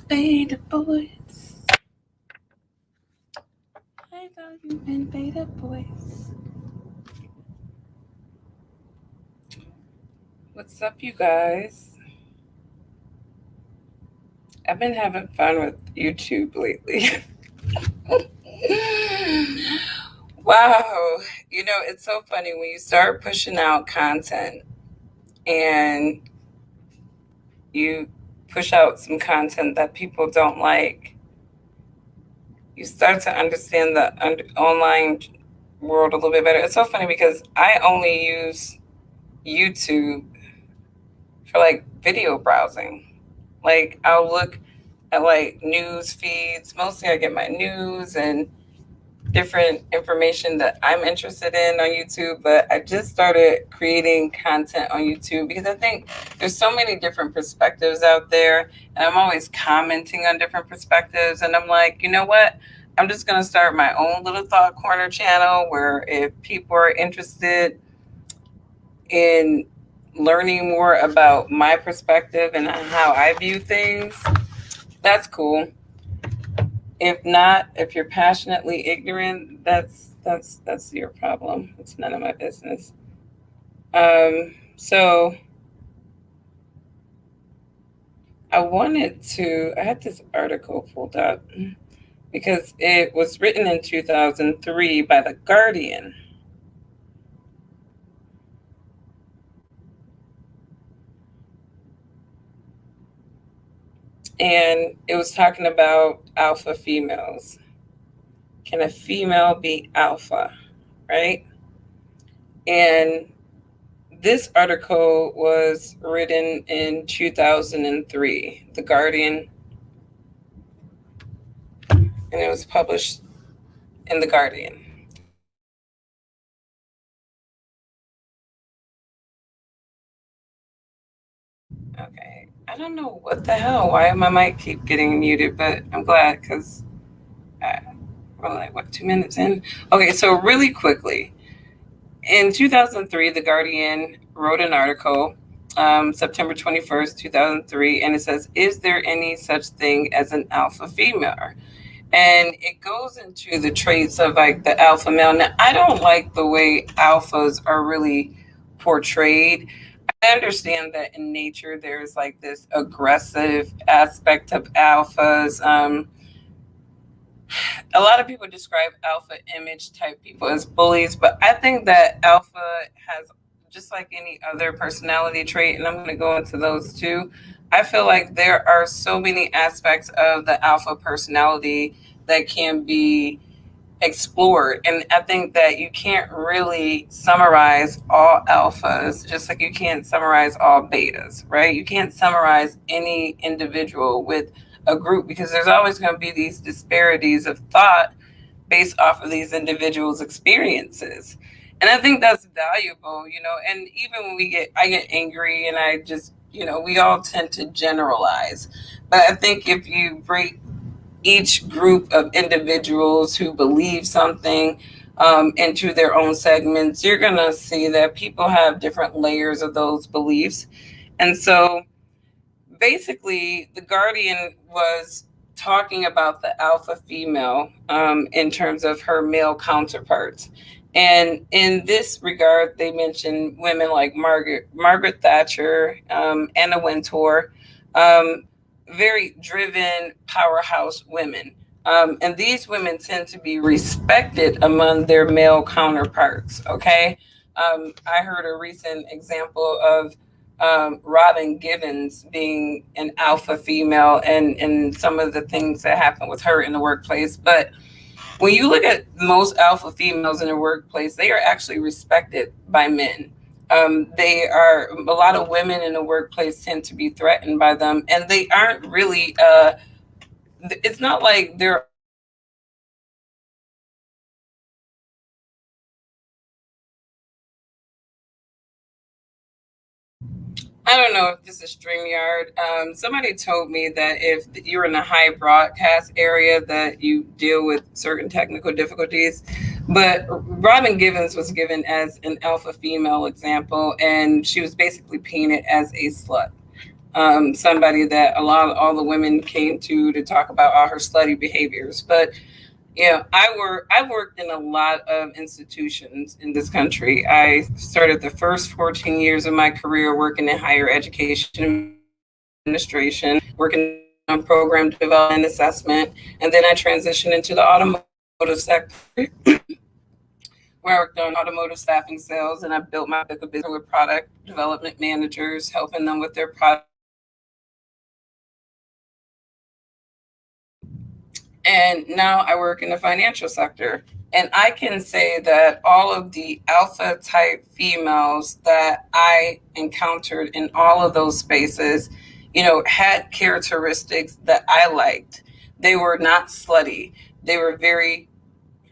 Beta boys. I thought you been beta boys. What's up, you guys? I've been having fun with YouTube lately. Wow. It's so funny when you start pushing out content and you push out some content that people don't like, you start to understand the online world a little bit better. It's so funny because I only use YouTube for like video browsing. Like I'll look at like news feeds. Mostly I get my news and different information that I'm interested in on YouTube, but I just started creating content on YouTube because I think there's so many different perspectives out there, and I'm always commenting on different perspectives. And I'm like, you know what? I'm just going to start my own little Thought Corner channel where if people are interested in learning more about my perspective and how I view things, that's cool. If not, if you're passionately ignorant, that's your problem. It's none of my business. So I had this article pulled up because it was written in 2003 by The Guardian. And it was talking about alpha females. Can a female be alpha? Right? And this article was written in 2003, The Guardian, and it was published in The Guardian. Okay, I don't know what the hell, why my mic keep getting muted, but I'm glad because we're like, what, 2 minutes in? Okay, so really quickly, in 2003, The Guardian wrote an article, September 21st, 2003, and it says, is there any such thing as an alpha female? And it goes into the traits of like the alpha male. Now, I don't like the way alphas are really portrayed. I understand that in nature there's like this aggressive aspect of alphas. A lot of people describe alpha image type people as bullies, but I think that alpha has just like any other personality trait, and I'm going to go into those too. I feel like there are so many aspects of the alpha personality that can be explored. And I think that you can't really summarize all alphas, just like you can't summarize all betas, right? You can't summarize any individual with a group because there's always going to be these disparities of thought based off of these individuals' experiences. And I think that's valuable, and even when I get angry and I just, we all tend to generalize. But I think if you break each group of individuals who believe something into their own segments, you're going to see that people have different layers of those beliefs. And so basically, The Guardian was talking about the alpha female in terms of her male counterparts. And in this regard, they mentioned women like Margaret Thatcher, Anna Wintour, very driven powerhouse women. And these women tend to be respected among their male counterparts. Okay. I heard a recent example of Robin Givens being an alpha female and some of the things that happened with her in the workplace. But when you look at most alpha females in the workplace, they are actually respected by men. They are a lot of women in the workplace tend to be threatened by them, and they aren't really. It's not like they're. I don't know if this is StreamYard. Somebody told me that if you're in a high broadcast area, that you deal with certain technical difficulties. But Robin Givens was given as an alpha female example, and she was basically painted as a slut. somebody that all the women came to talk about all her slutty behaviors. But yeah, I've worked in a lot of institutions in this country. I started the first 14 years of my career working in higher education administration, working on program development and assessment, and then I transitioned into the automotive sector where I worked on automotive staffing sales, and I built my book of business with product development managers, helping them with their product and now I work in the financial sector. And I can say that all of the alpha type females that I encountered in all of those spaces, had characteristics that I liked. They were not slutty. They were very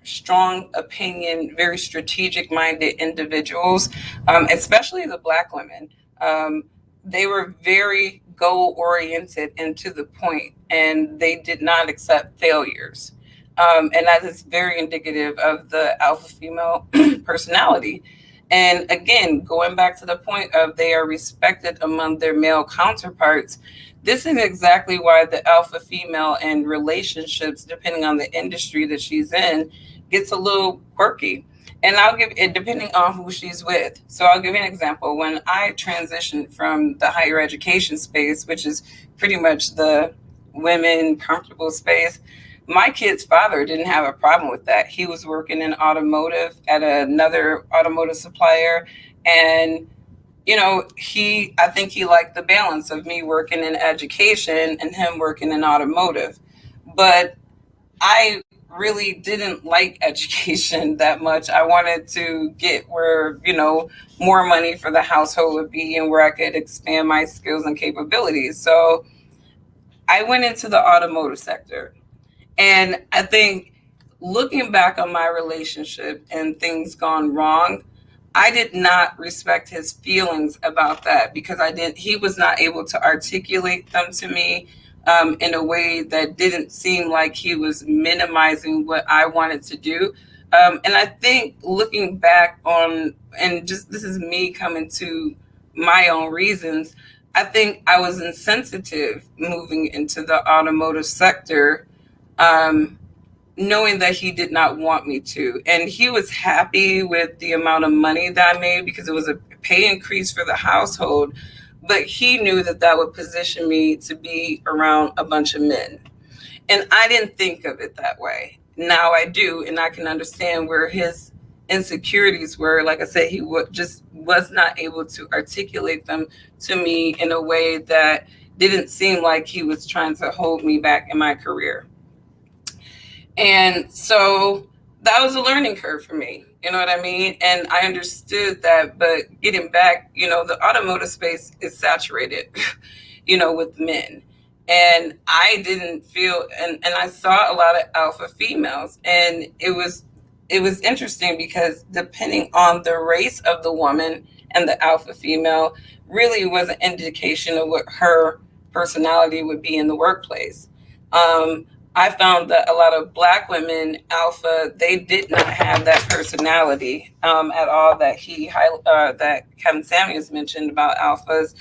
strong opinion, very strategic minded individuals, especially the Black women. Um, they were very goal oriented and to the point, and they did not accept failures. And that is very indicative of the alpha female personality. And again, going back to the point of they are respected among their male counterparts, this is exactly why the alpha female in relationships, depending on the industry that she's in, gets a little quirky. And I'll give it depending on who she's with. So I'll give you an example. When I transitioned from the higher education space, which is pretty much the women comfortable space, my kid's father didn't have a problem with that. He was working in automotive at another automotive supplier. And, I think he liked the balance of me working in education and him working in automotive. But I really didn't like education that much. I wanted to get where, more money for the household would be and where I could expand my skills and capabilities. So I went into the automotive sector. And I think looking back on my relationship and things gone wrong, I did not respect his feelings about that because he was not able to articulate them to me in a way that didn't seem like he was minimizing what I wanted to do. And I think looking back on, and just this is me coming to my own reasons, I think I was insensitive moving into the automotive sector, um, knowing that he did not want me to. And he was happy with the amount of money that I made because it was a pay increase for the household. But he knew that that would position me to be around a bunch of men. And I didn't think of it that way. Now I do, and I can understand where his insecurities were. Like I said, just was not able to articulate them to me in a way that didn't seem like he was trying to hold me back in my career. And so that was a learning curve for me. You know what I mean? And I understood that, but getting back, the automotive space is saturated, with men. And I didn't feel, and I saw a lot of alpha females, and it was interesting because depending on the race of the woman and the alpha female really was an indication of what her personality would be in the workplace. I found that a lot of Black women, alpha, they did not have that personality at all that Kevin Samuels mentioned about alphas.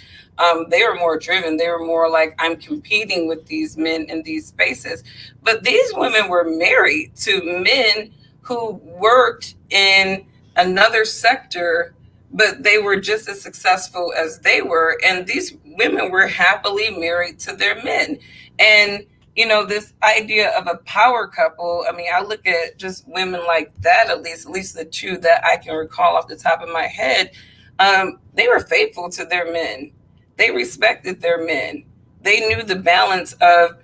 They were more driven. They were more like, I'm competing with these men in these spaces. But these women were married to men who worked in another sector, but they were just as successful as they were. And these women were happily married to their men. And this idea of a power couple, I mean, I look at just women like that, at least the two that I can recall off the top of my head. They were faithful to their men. They respected their men. They knew the balance of,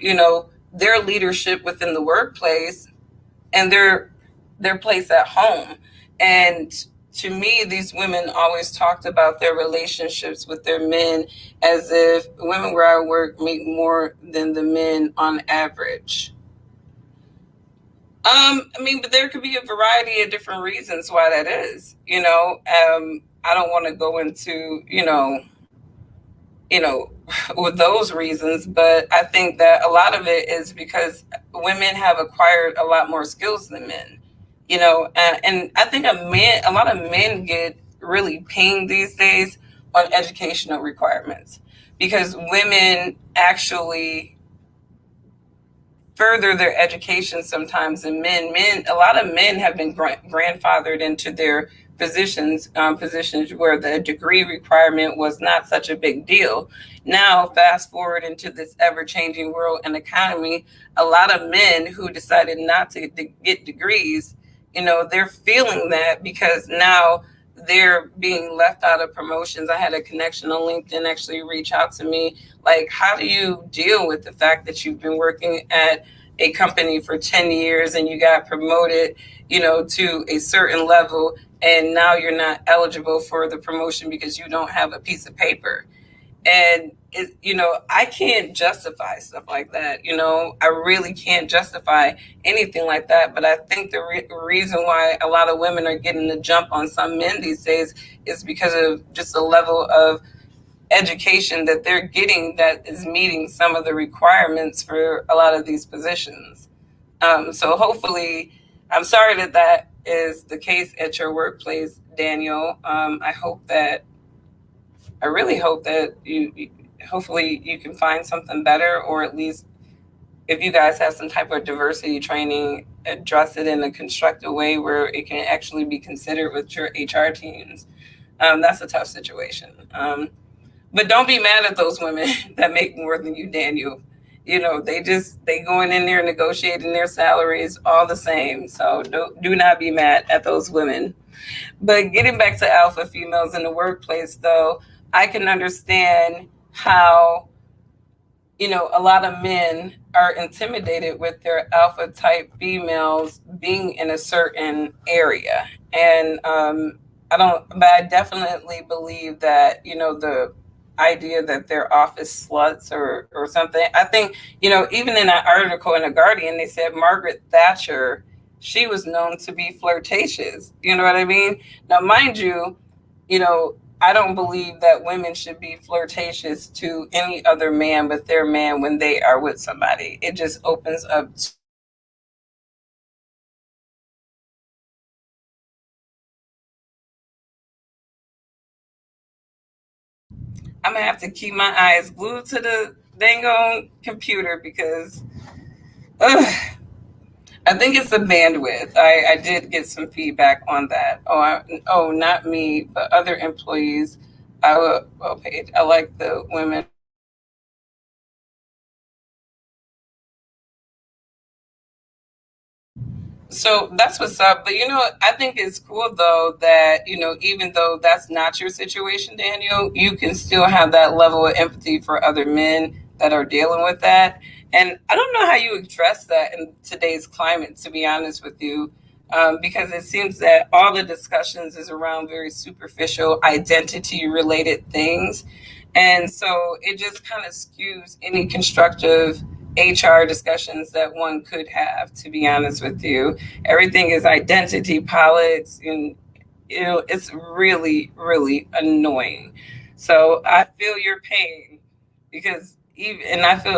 their leadership within the workplace and their place at home. And to me, these women always talked about their relationships with their men as if women where I work make more than the men on average. But there could be a variety of different reasons why that is. I don't want to go into, you know, with those reasons, but I think that a lot of it is because women have acquired a lot more skills than men, and I think a lot of men get really pinged these days on educational requirements. because women actually further their education sometimes than men. A lot of men have been grandfathered into their positions where the degree requirement was not such a big deal. Now, fast forward into this ever-changing world and economy, a lot of men who decided not to get degrees, they're feeling that because now they're being left out of promotions. I had a connection on LinkedIn actually reach out to me, like, how do you deal with the fact that you've been working at a company for 10 years and you got promoted, to a certain level, and now you're not eligible for the promotion because you don't have a piece of paper. And I can't justify stuff like that. I really can't justify anything like that. But I think the reason why a lot of women are getting the jump on some men these days is because of just the level of education that they're getting that is meeting some of the requirements for a lot of these positions. So hopefully, I'm sorry that that is the case at your workplace, Daniel. I really hope that hopefully you can find something better, or at least if you guys have some type of diversity training, address it in a constructive way where it can actually be considered with your HR teams. That's a tough situation. But don't be mad at those women that make more than you, Daniel. They going in there negotiating their salaries all the same. So do not be mad at those women. But getting back to alpha females in the workplace, though, I can understand how, a lot of men are intimidated with their alpha type females being in a certain area. And but I definitely believe that, the idea that they're office sluts or something. I think, even in an article in The Guardian, they said Margaret Thatcher, she was known to be flirtatious. You know what I mean? Now, mind you, I don't believe that women should be flirtatious to any other man but their man when they are with somebody. It just opens up. I'm gonna have to keep my eyes glued to the dang on computer because ugh, I think it's the bandwidth. I did get some feedback on that. Not me, but other employees. I will well paid. I like the women. So that's what's up. But I think it's cool though that, even though that's not your situation, Daniel, you can still have that level of empathy for other men that are dealing with that. And I don't know how you address that in today's climate, to be honest with you, because it seems that all the discussions is around very superficial identity related things. And so it just kind of skews any constructive HR discussions that one could have, to be honest with you. Everything is identity politics, and it's really, really annoying. So I feel your pain because even, and I feel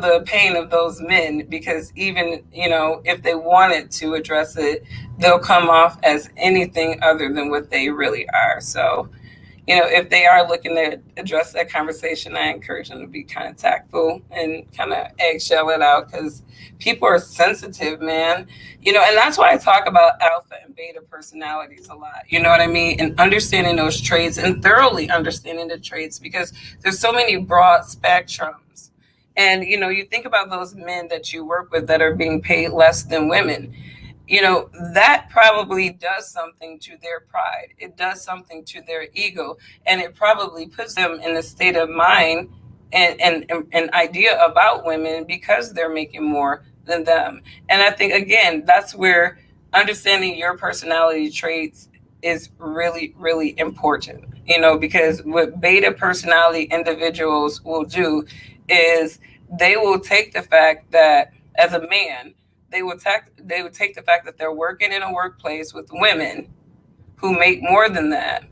the pain of those men because even, if they wanted to address it, they'll come off as anything other than what they really are. So if they are looking to address that conversation, I encourage them to be kind of tactful and kind of eggshell it out because people are sensitive, man. And that's why I talk about alpha and beta personalities a lot. You know what I mean? And understanding those traits and thoroughly understanding the traits because there's so many broad spectrums. And, you think about those men that you work with that are being paid less than women, that probably does something to their pride. It does something to their ego. And it probably puts them in a state of mind and an idea about women because they're making more than them. And I think, again, that's where understanding your personality traits is really, really important, because what beta personality individuals will do is they will take the fact that as a man, they would take the fact that they're working in a workplace with women who make more than that,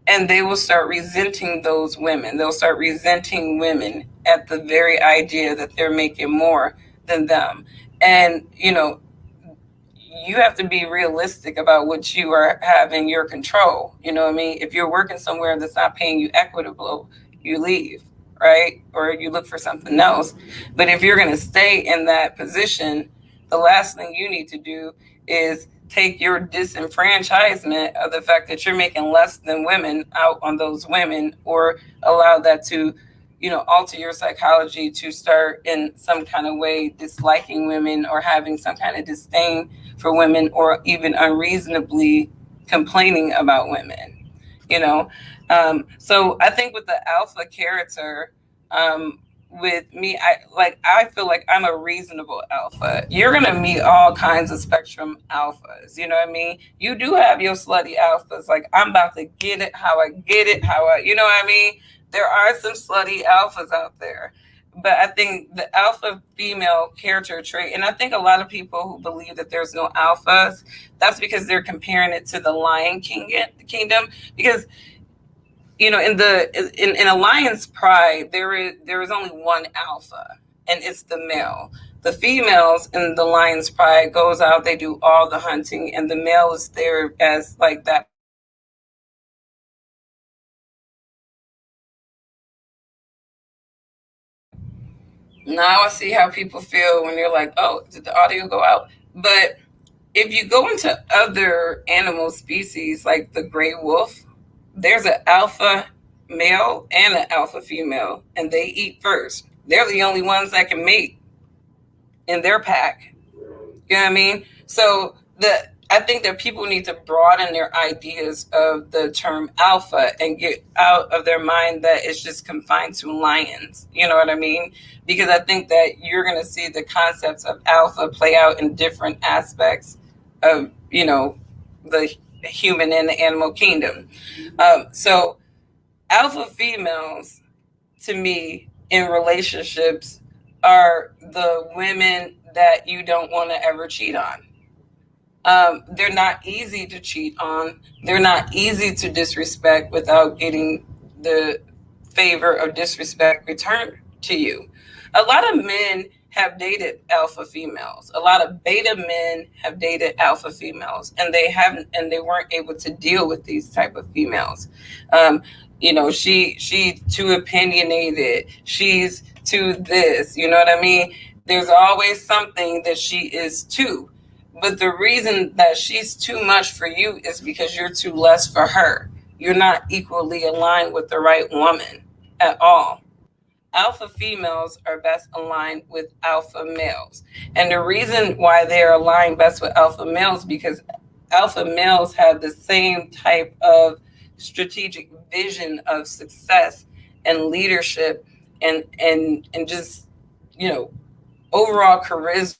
and they will start resenting those women. They'll start resenting women at the very idea that they're making more than them. And you have to be realistic about what you are having your control. You know what I mean? If you're working somewhere that's not paying you equitable, you leave, right? Or you look for something else. But if you're going to stay in that position, the last thing you need to do is take your disenfranchisement of the fact that you're making less than women out on those women, or allow that to, alter your psychology to start in some kind of way disliking women, or having some kind of disdain for women, or even unreasonably complaining about women, you know. So I think with the alpha character, with me, I feel like I'm a reasonable alpha. You're gonna meet all kinds of spectrum alphas. You know what I mean? You do have your slutty alphas. Like, I'm about to get it how I get it, how I, you know what I mean? There are some slutty alphas out there. But I think the alpha female character trait, and I think a lot of people who believe that there's no alphas, that's because they're comparing it to the Kingdom. Because, in a lion's pride, there is only one alpha, and it's the male. The females in the lion's pride goes out, they do all the hunting, and the male is there as like that. Now I see how people feel when you're like, oh, did the audio go out? But if you go into other animal species like the gray wolf, there's an alpha male and an alpha female, and they eat first. They're the only ones that can mate in their pack. You know what I mean? So I think that people need to broaden their ideas of the term alpha and get out of their mind that it's just confined to lions. You know what I mean? Because I think that you're going to see the concepts of alpha play out in different aspects of, the human and the animal kingdom. So alpha females, to me, in relationships, are the women that you don't want to ever cheat on. They're not easy to cheat on. They're not easy to disrespect without getting the favor of disrespect returned to you. A lot of men have dated alpha females. A lot of beta men have dated alpha females, and they weren't able to deal with these type of females. She too opinionated. She's too this. You know what I mean? There's always something that she is too. But the reason that she's too much for you is because you're too less for her. You're not equally aligned with the right woman at all. Alpha females are best aligned with alpha males. And the reason why they're aligned best with alpha males, because alpha males have the same type of strategic vision of success and leadership, and just, overall charisma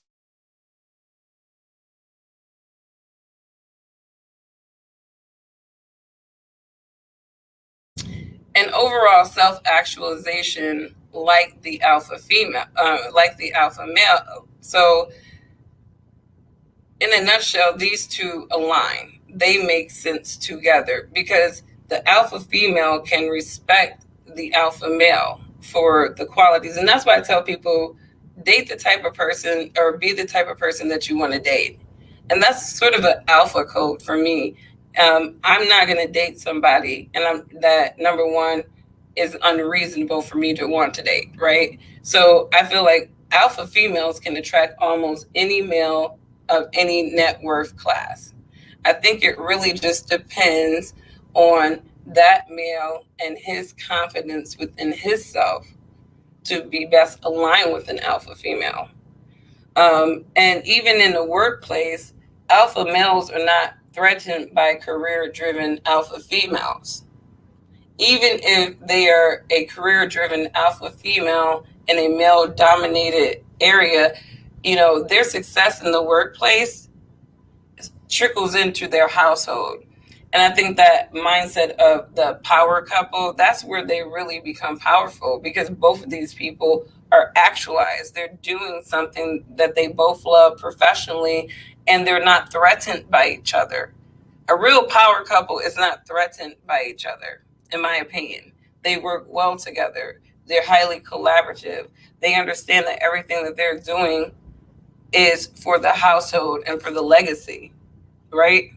and overall self-actualization, like the alpha female, like the alpha male. So in a nutshell, these two align. They make sense together because the alpha female can respect the alpha male for the qualities. And that's why I tell people, date the type of person, or be the type of person that you want to date. And that's sort of an alpha code for me. I'm not going to date somebody, and that, number one, is unreasonable for me to want to date, right? So I feel like alpha females can attract almost any male of any net worth class. I think it really just depends on that male and his confidence within himself to be best aligned with an alpha female. And even in the workplace, alpha males are not threatened by career driven alpha females. Even if they are a career driven alpha female in a male dominated area, their success in the workplace trickles into their household. And I think that mindset of the power couple, that's where they really become powerful, because both of these people are actualized. They're doing something that they both love professionally, and they're not threatened by each other. A real power couple is not threatened by each other, in my opinion. They work well together. They're highly collaborative. They understand that everything that they're doing is for the household and for the legacy, right?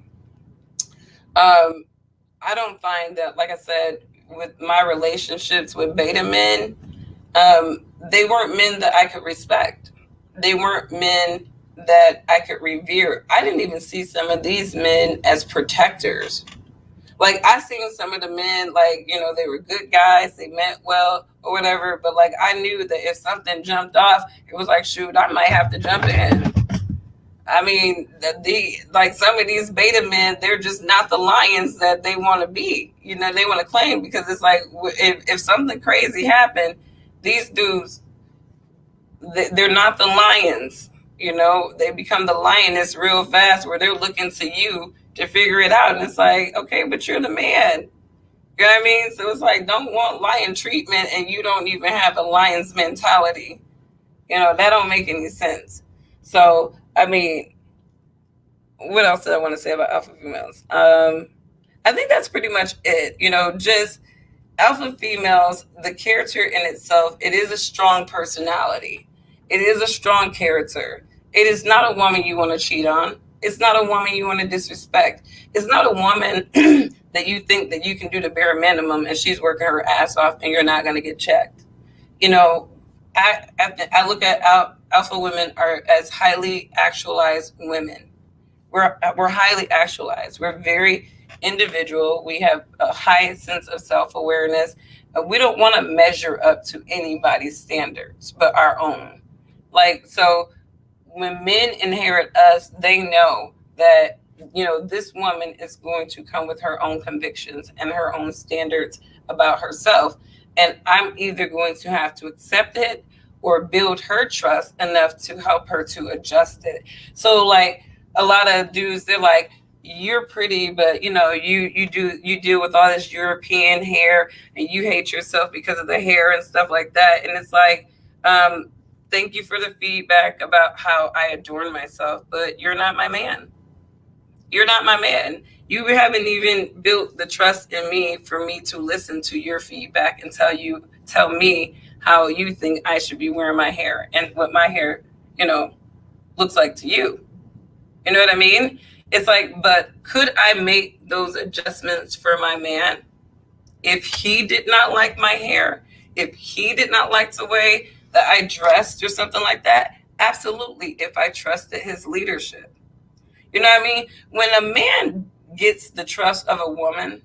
I don't find that, like I said, with my relationships with beta men, They weren't men that I could respect. They weren't men that I could revere. I didn't even see some of these men as protectors. Like I seen some of the men, like, you know, they were good guys, they meant well or whatever, but like I knew that if something jumped off, it was like, shoot, I might have to jump in. I mean, the like some of these beta men, they're just not the lions that they want to be. You know, they want to claim, because it's like if something crazy happened, these dudes, they're not the lions. You know, they become the lioness real fast, where they're looking to you to figure it out, and it's like, okay, but you're the man. You know what I mean? So it's like, don't want lion treatment, and you don't even have a lion's mentality. You know, that don't make any sense. So I mean, what else did I want to say about alpha females? I think that's pretty much it. You know, just alpha females, the character in itself, it is a strong personality. It is a strong character. It is not a woman you want to cheat on. It's not a woman you want to disrespect. It's not a woman that you think that you can do the bare minimum and she's working her ass off and you're not going to get checked. You know, I look at alpha women are as highly actualized women. We're highly actualized. We're very individual. We have a high sense of self-awareness. We don't want to measure up to anybody's standards but our own. Like, so when men inherit us, they know that, you know, this woman is going to come with her own convictions and her own standards about herself, and I'm either going to have to accept it or build her trust enough to help her to adjust it. So like a lot of dudes, they're like, you're pretty, but you know, you deal with all this European hair and you hate yourself because of the hair and stuff like that. And it's like, thank you for the feedback about how I adorn myself, but you're not my man. You're not my man. You haven't even built the trust in me for me to listen to your feedback and tell me how you think I should be wearing my hair and what my hair, you know, looks like to you. You know what I mean? It's like, but could I make those adjustments for my man if he did not like my hair? If he did not like the way that I dressed or something like that? Absolutely, if I trusted his leadership. You know what I mean? When a man gets the trust of a woman,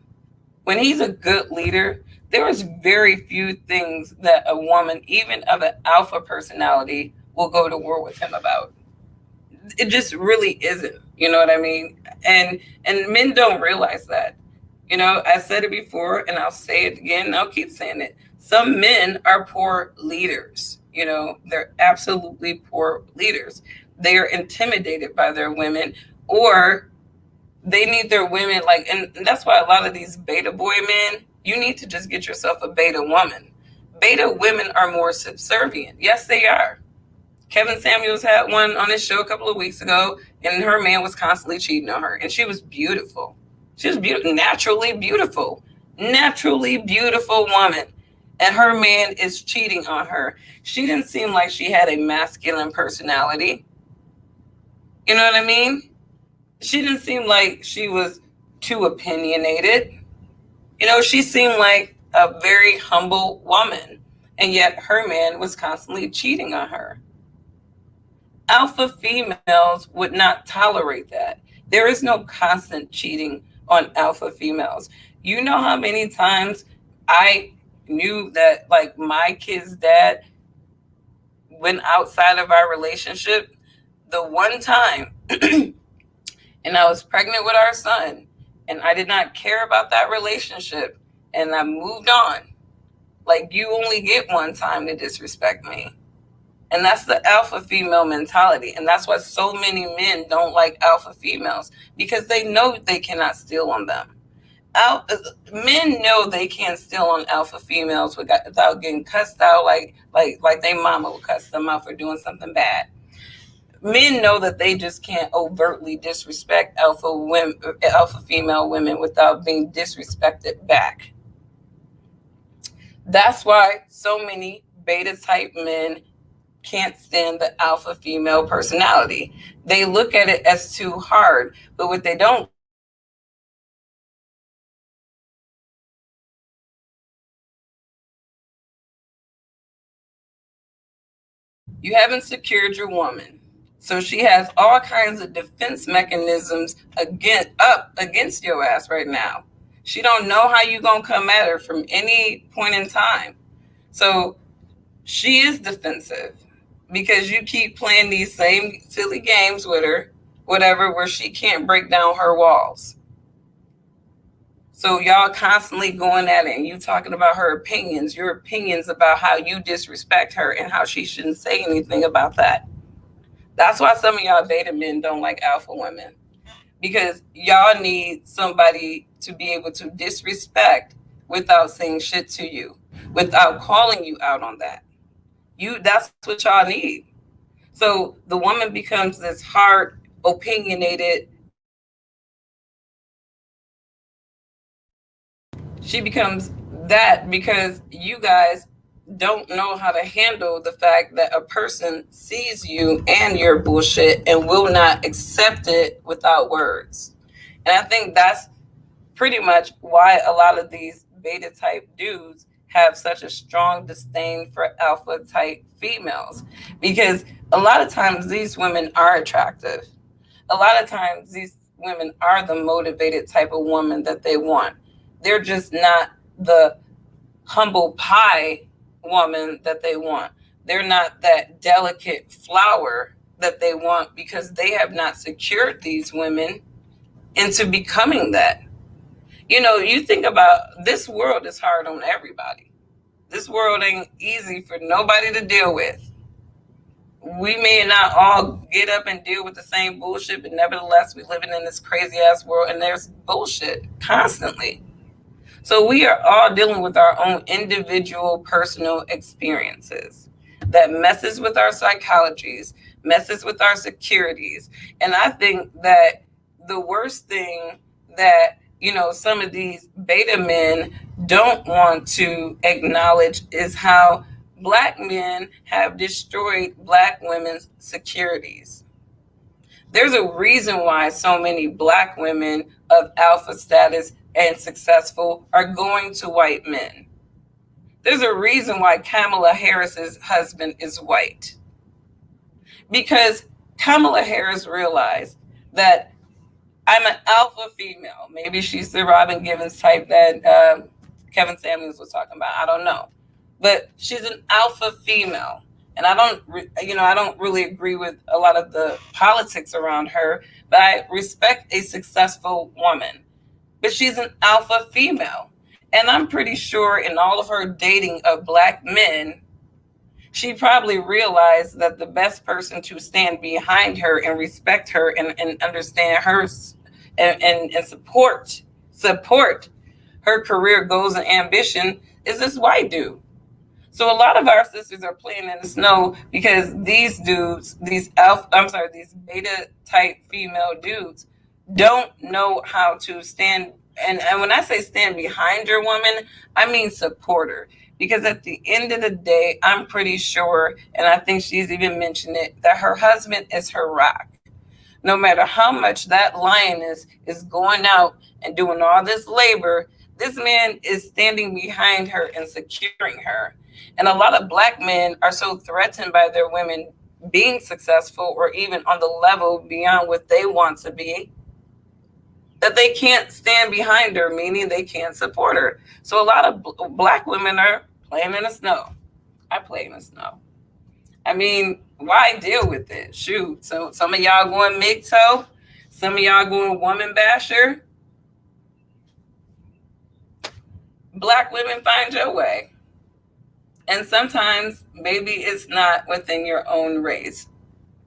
when he's a good leader, there is very few things that a woman, even of an alpha personality, will go to war with him about. It just really isn't. You know what I mean? And men don't realize that. You know, I said it before and I'll say it again and I'll keep saying it. Some men are poor leaders. You know, they're absolutely poor leaders. They are intimidated by their women, or they need their women, like, and that's why a lot of these beta boy men, you need to just get yourself a beta woman. Beta women are more subservient. Yes, they are. Kevin Samuels had one on his show a couple of weeks ago, and her man was constantly cheating on her, and she was beautiful. She was beautiful, naturally beautiful woman, and her man is cheating on her. She didn't seem like she had a masculine personality. You know what I mean? She didn't seem like she was too opinionated. You know, she seemed like a very humble woman, and yet her man was constantly cheating on her. Alpha females would not tolerate that. There is no constant cheating on alpha females. You know how many times I knew that, like, my kid's dad went outside of our relationship? The one time, and I was pregnant with our son, and I did not care about that relationship, and I moved on. Like, you only get one time to disrespect me. And that's the alpha female mentality. And that's why so many men don't like alpha females, because they know they cannot steal on them. Men know they can't steal on alpha females without getting cussed out, like their mama will cuss them out for doing something bad. Men know that they just can't overtly disrespect alpha female women without being disrespected back. That's why so many beta type men can't stand the alpha female personality. They look at it as too hard, but what they don't You haven't secured your woman. So she has all kinds of defense mechanisms against your ass right now. She don't know how you gonna come at her from any point in time. So she is defensive because you keep playing these same silly games with her, whatever, where she can't break down her walls. So y'all constantly going at it and you talking about her opinions, your opinions about how you disrespect her and how she shouldn't say anything about that. That's why some of y'all beta men don't like alpha women, because y'all need somebody to be able to disrespect without saying shit to you, without calling you out on that. That's what y'all need. So the woman becomes this hard, opinionated. She becomes that because you guys don't know how to handle the fact that a person sees you and your bullshit and will not accept it without words. And I think that's pretty much why a lot of these beta type dudes have such a strong disdain for alpha type females, because a lot of times these women are attractive. A lot of times these women are the motivated type of woman that they want. They're just not the humble pie woman that they want. They're not that delicate flower that they want, because they have not secured these women into becoming that. You think about, this world is hard on everybody. This world ain't easy for nobody to deal with. We may not all get up and deal with the same bullshit, but nevertheless, we're living in this crazy ass world and there's bullshit constantly. So we are all dealing with our own individual personal experiences that messes with our psychologies, messes with our securities. And I think that the worst thing that, some of these beta men don't want to acknowledge is how Black men have destroyed Black women's securities. There's a reason why so many Black women of alpha status and successful are going to white men. There's a reason why Kamala Harris's husband is white. Because Kamala Harris realized that I'm an alpha female. Maybe she's the Robin Givens type that Kevin Samuels was talking about. I don't know. But she's an alpha female. And I don't really agree with a lot of the politics around her, but I respect a successful woman. But she's an alpha female. And I'm pretty sure in all of her dating of Black men, she probably realized that the best person to stand behind her and respect her and understand her and support her career goals and ambition is this white dude. So a lot of our sisters are playing in the snow because these dudes, these beta type female dudes, don't know how to stand. And when I say stand behind your woman, I mean support her. Because at the end of the day, I'm pretty sure, and I think she's even mentioned it, that her husband is her rock. No matter how much that lioness is going out and doing all this labor, this man is standing behind her and securing her. And a lot of Black men are so threatened by their women being successful or even on the level beyond what they want to be, that they can't stand behind her, meaning they can't support her. So a lot of Black women are playing in the snow. I play in the snow. I mean, why deal with it? Shoot. So some of y'all going MGTOW, some of y'all going woman basher. Black women, find your way. And sometimes maybe it's not within your own race.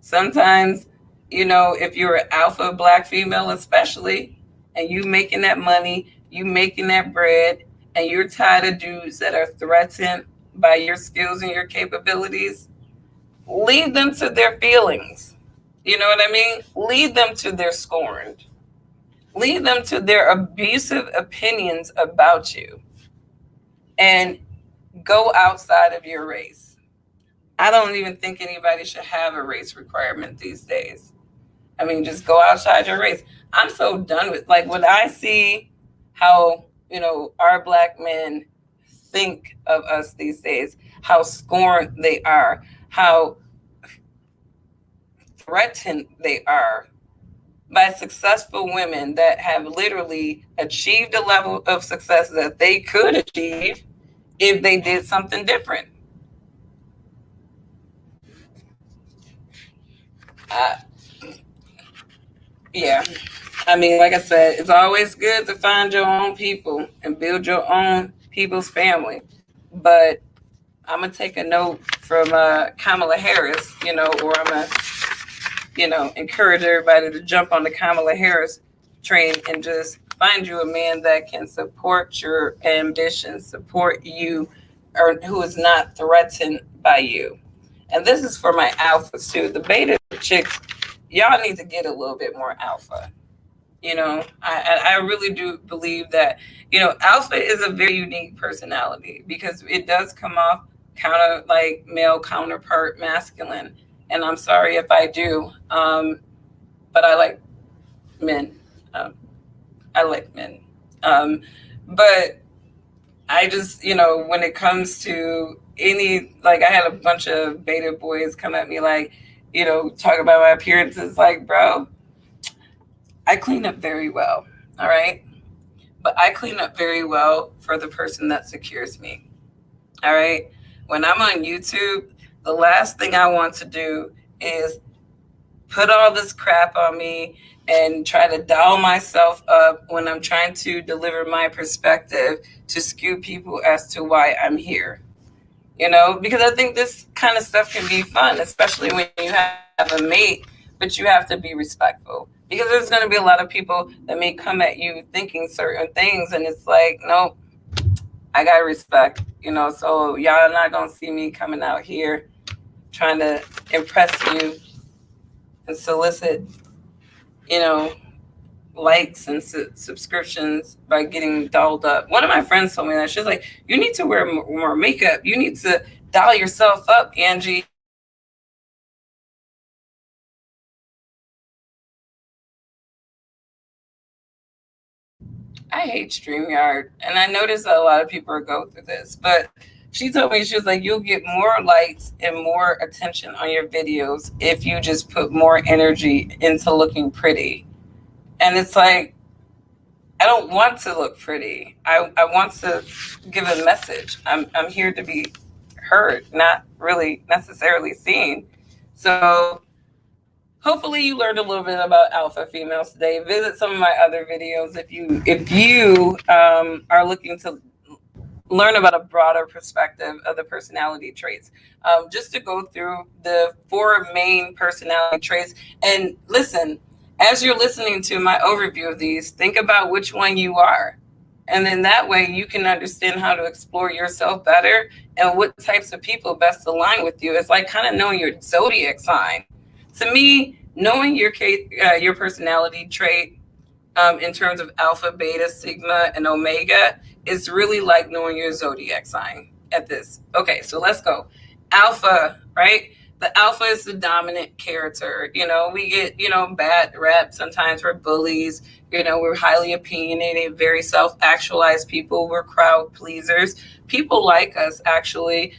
Sometimes, if you're an alpha Black female especially, and you making that money, you making that bread, and you're tired of dudes that are threatened by your skills and your capabilities, leave them to their feelings. You know what I mean? Leave them to their scorn. Leave them to their abusive opinions about you. And go outside of your race. I don't even think anybody should have a race requirement these days. I mean, just go outside your race. I'm so done with, when I see how, our Black men think of us these days, how scorned they are, how threatened they are by successful women that have literally achieved a level of success that they could achieve if they did something different. Uh, yeah. I mean, like I said, it's always good to find your own people and build your own people's family. But I'm gonna take a note from Kamala Harris, or I'm gonna, encourage everybody to jump on the Kamala Harris train and just find you a man that can support your ambitions, support you, or who is not threatened by you. And this is for my alphas too. The beta chicks, y'all need to get a little bit more alpha. I really do believe that, alpha is a very unique personality because it does come off counter like male counterpart masculine. And I'm sorry if I do, but I like men. Um, I like men. Um, but I just, when it comes to any, like, I had a bunch of beta boys come at me, like, talk about my appearances. Like, bro, I clean up very well. All right. But I clean up very well for the person that secures me. All right. When I'm on YouTube, the last thing I want to do is put all this crap on me and try to dial myself up when I'm trying to deliver my perspective to skew people as to why I'm here. Because I think this kind of stuff can be fun, especially when you have a mate, but you have to be respectful. Because there's going to be a lot of people that may come at you thinking certain things, and it's like, no, I got respect, so y'all are not going to see me coming out here trying to impress you and solicit, you know, likes and subscriptions by getting dolled up. One of my friends told me that. She's like, you need to wear more makeup. You need to doll yourself up, Angie. I hate StreamYard. And I noticed that a lot of people go through this. But she told me, she was like, you'll get more likes and more attention on your videos if you just put more energy into looking pretty. And it's like, I don't want to look pretty. I want to give a message. I'm here to be heard, not really necessarily seen. So hopefully you learned a little bit about alpha females today. Visit some of my other videos if you are looking to learn about a broader perspective of the personality traits. Just to go through the 4 main personality traits. And listen, as you're listening to my overview of these, think about which one you are. And then that way you can understand how to explore yourself better and what types of people best align with you. It's like kind of knowing your zodiac sign. To me, knowing your personality trait in terms of alpha, beta, sigma, and omega is really like knowing your zodiac sign at this. Okay, so let's go. Alpha, right? The alpha is the dominant character. We get, bad rep. Sometimes we're bullies. We're highly opinionated, very self-actualized people. We're crowd pleasers. People like us, actually.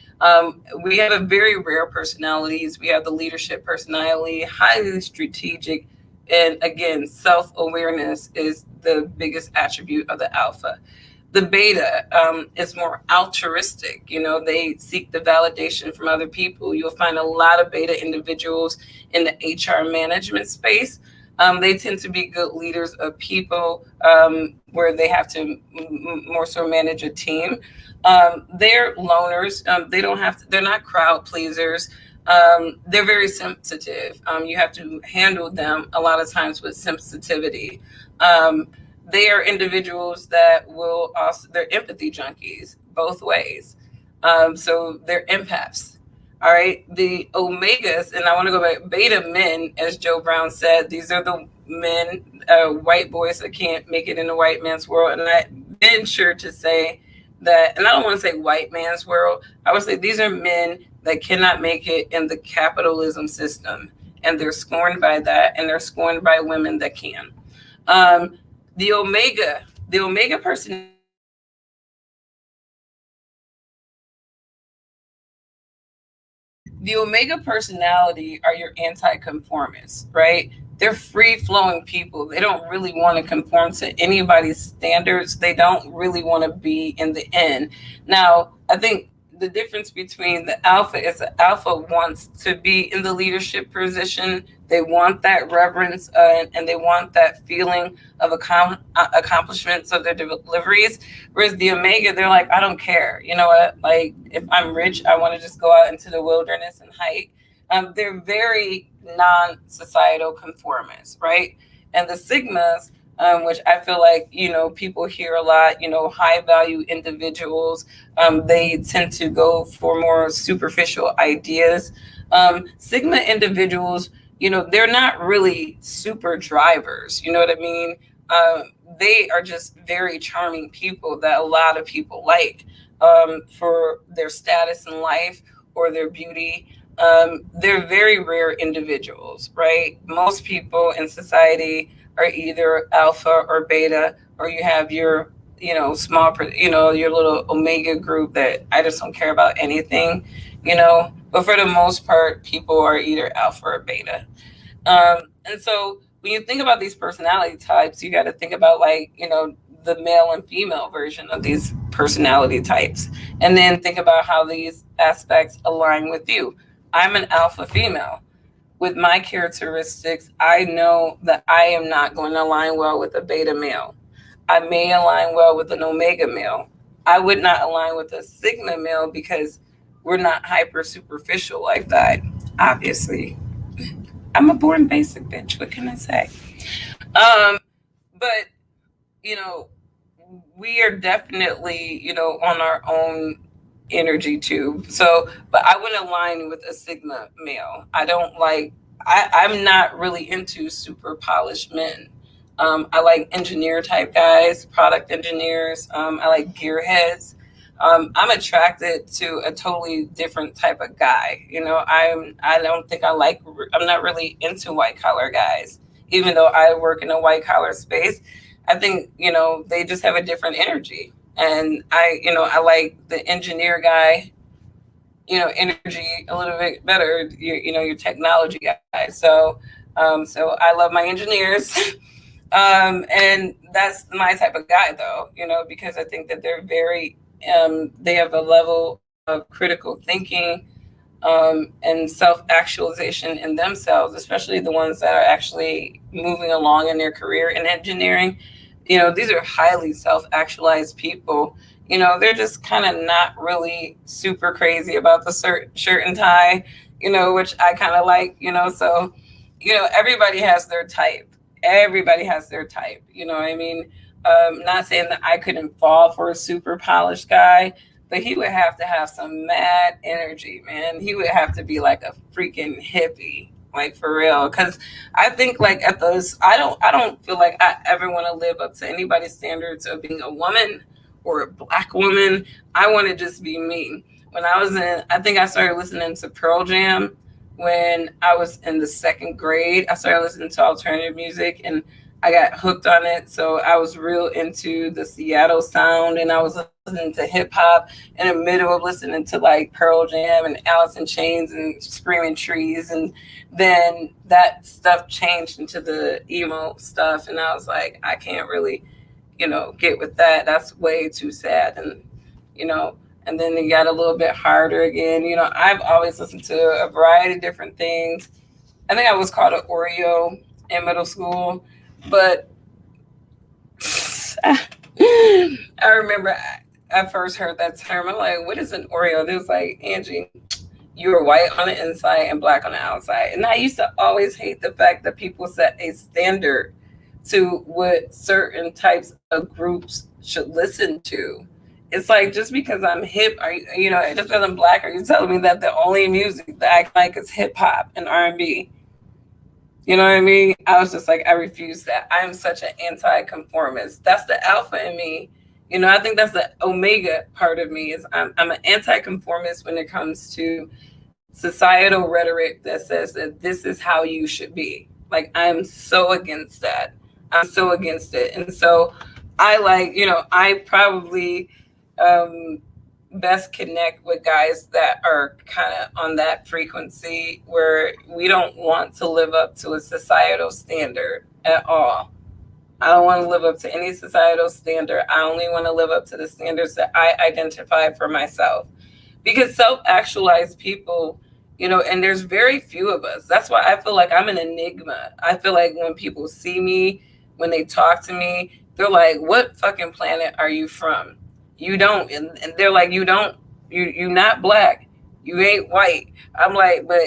We have a very rare personalities. We have the leadership personality, highly strategic, and again, self-awareness is the biggest attribute of the alpha. The beta is more altruistic. They seek the validation from other people. You'll find a lot of beta individuals in the HR management space. They tend to be good leaders of people where they have to more so manage a team. They're loners. They don't have to, they're not crowd pleasers. They're very sensitive. You have to handle them a lot of times with sensitivity. They are individuals that will also, they're empathy junkies both ways. So they're empaths. All right. The omegas, and I want to go back, beta men, as Joe Brown said, these are the men, white boys that can't make it in the white man's world. And I venture to say that, and I don't want to say white man's world, I would say these are men that cannot make it in the capitalism system. And they're scorned by that, and they're scorned by women that can. Um, the omega person The omega personality are your anti-conformists, right? They're free flowing people. They don't really want to conform to anybody's standards. They don't really want to be in the end. Now, I think the difference between the alpha is the alpha wants to be in the leadership position. They want that reverence, and they want that feeling of accomplishments of their deliveries. Whereas the omega, they're like, I don't care. You know what? Like, if I'm rich, I want to just go out into the wilderness and hike. They're very non-societal conformists, right? And the sigmas, which I feel like, people hear a lot, high value individuals, they tend to go for more superficial ideas. Sigma individuals, they're not really super drivers. You know what I mean? They are just very charming people that a lot of people like, for their status in life or their beauty. They're very rare individuals, right? Most people in society are either alpha or beta, or you have your, small, your little omega group that I just don't care about anything, But for the most part, people are either alpha or beta. And so when you think about these personality types, you got to think about, like, the male and female version of these personality types, and then think about how these aspects align with you. I'm an alpha female. With my characteristics, I know that I am not going to align well with a beta male. I may align well with an omega male. I would not align with a sigma male because we're not hyper superficial like that, obviously. I'm a born basic bitch. What can I say? Um, but you know, we are definitely, on our own energy too. So, but I wouldn't align with a sigma male. I don't like. I'm not really into super polished men. I like engineer type guys, product engineers. I like gearheads. I'm attracted to a totally different type of guy. I don't think I'm not really into white collar guys, even though I work in a white collar space. I think, they just have a different energy. And I like the engineer guy, energy a little bit better, your technology guy. So I love my engineers. And that's my type of guy, though, because I think that they're very, they have a level of critical thinking, and self actualization in themselves, especially the ones that are actually moving along in their career in engineering. These are highly self actualized people. They're just kind of not really super crazy about the shirt and tie, which I kind of like, so, everybody has their type. Everybody has their type. You know what I mean? Not saying that I couldn't fall for a super polished guy, but he would have to have some mad energy, man. He would have to be like a freaking hippie, like, for real. Because I think, like, at those, I don't feel like I ever want to live up to anybody's standards of being a woman or a black woman. I want to just be me. When I think I started listening to Pearl Jam when I was in the second grade. I started listening to alternative music, and I got hooked on it. So I was real into the Seattle sound, and I was listening to hip hop in the middle of listening to, like, Pearl Jam and Alice in Chains and Screaming Trees. And then that stuff changed into the emo stuff. And I was like, I can't really, get with that. That's way too sad. You know, and then it got a little bit harder again. I've always listened to a variety of different things. I think I was called an Oreo in middle school, but I remember I first heard that term. I'm like, what is an Oreo? They was like, Angie, you were white on the inside and black on the outside. And I used to always hate the fact that people set a standard to what certain types of groups should listen to. It's like, just because I'm hip, just because I'm black, are you telling me that the only music that I like is hip hop and R&B? You know what I mean? I was just like, I refuse that. I'm such an anti-conformist. That's the alpha in me. I think that's the omega part of me. Is I'm an anti-conformist when it comes to societal rhetoric that says that this is how you should be. Like, I'm so against that. I'm so against it. And so I, like, I probably, best connect with guys that are kind of on that frequency where we don't want to live up to a societal standard at all. I don't want to live up to any societal standard. I only want to live up to the standards that I identify for myself. Because self-actualized people, and there's very few of us. That's why I feel like I'm an enigma. I feel like when people see me, when they talk to me, they're like, what fucking planet are you from? You don't, and they're like, you don't, you not black, you ain't white. I'm like, but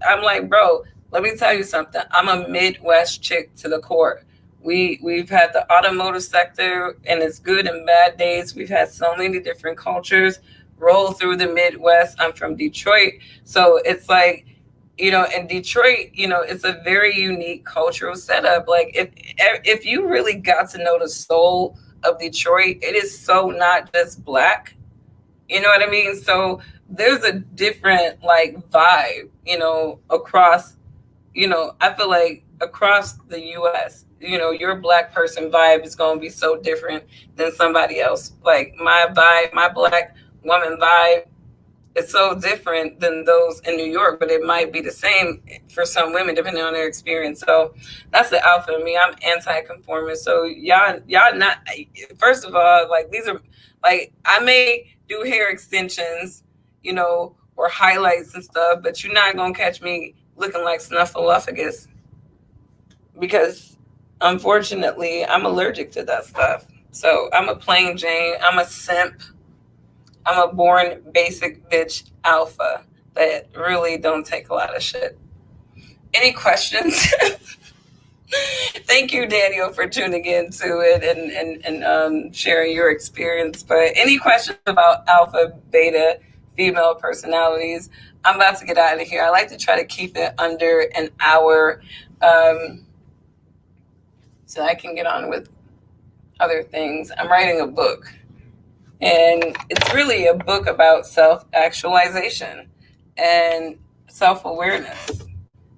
I'm like, bro, let me tell you something. I'm a Midwest chick to the core. We've had the automotive sector and its good and bad days. We've had so many different cultures roll through the Midwest. I'm from Detroit. So it's like, in Detroit, it's a very unique cultural setup. Like if you really got to know the soul of Detroit, it is so not just black. You know what I mean? So there's a different like vibe, across, I feel like across the US, your black person vibe is going to be so different than somebody else. Like my vibe, my black woman vibe, it's so different than those in New York, but it might be the same for some women depending on their experience. So that's the alpha in me. I'm anti-conformist. So y'all not. First of all, like these are like I may do hair extensions, or highlights and stuff, but you're not gonna catch me looking like Snuffleupagus because unfortunately I'm allergic to that stuff. So I'm a plain Jane. I'm a simp. I'm a born basic bitch alpha that really don't take a lot of shit. Any questions? Thank you, Daniel, for tuning in to it and sharing your experience. But any questions about alpha, beta, female personalities? I'm about to get out of here. I like to try to keep it under an hour so I can get on with other things. I'm writing a book. And it's really a book about self-actualization and self-awareness.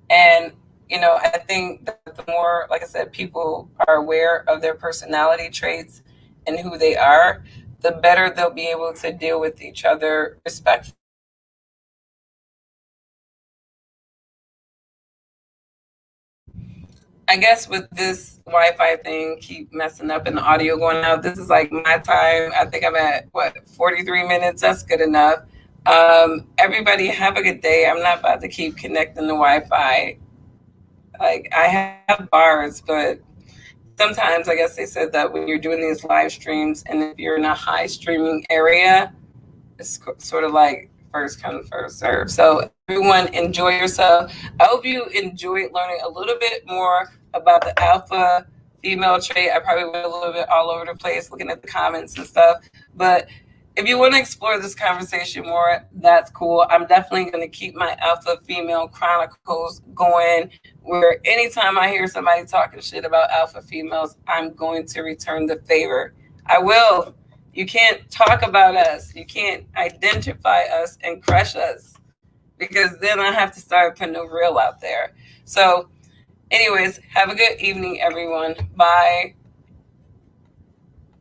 And, I think that the more, like I said, people are aware of their personality traits and who they are, the better they'll be able to deal with each other respectfully. I guess with this Wi-Fi thing keep messing up and the audio going out, this is like my time. I think I'm at 43 minutes. That's good enough. Everybody have a good day. I'm not about to keep connecting the Wi-Fi. Like I have bars, but sometimes I guess they said that when you're doing these live streams and if you're in a high streaming area, it's sort of like first come, first serve. So everyone enjoy yourself. I hope you enjoyed learning a little bit more about the alpha female trait. I probably went a little bit all over the place looking at the comments and stuff. But if you want to explore this conversation more, that's cool. I'm definitely going to keep my alpha female chronicles going where anytime I hear somebody talking shit about alpha females, I'm going to return the favor. I will. You can't talk about us. You can't identify us and crush us because then I have to start putting the real out there. So, anyways, have a good evening, everyone. Bye.